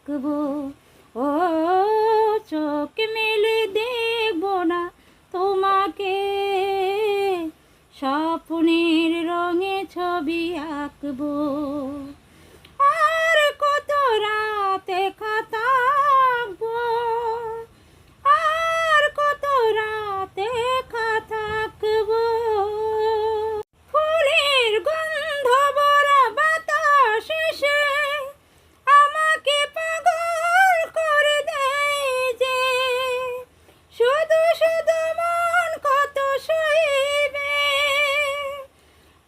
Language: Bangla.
থাকবো। ও চোখ মেলে দেখবো না তোমাকে, স্বপ্নের রঙে ছবি আঁকবো। আর কত রাত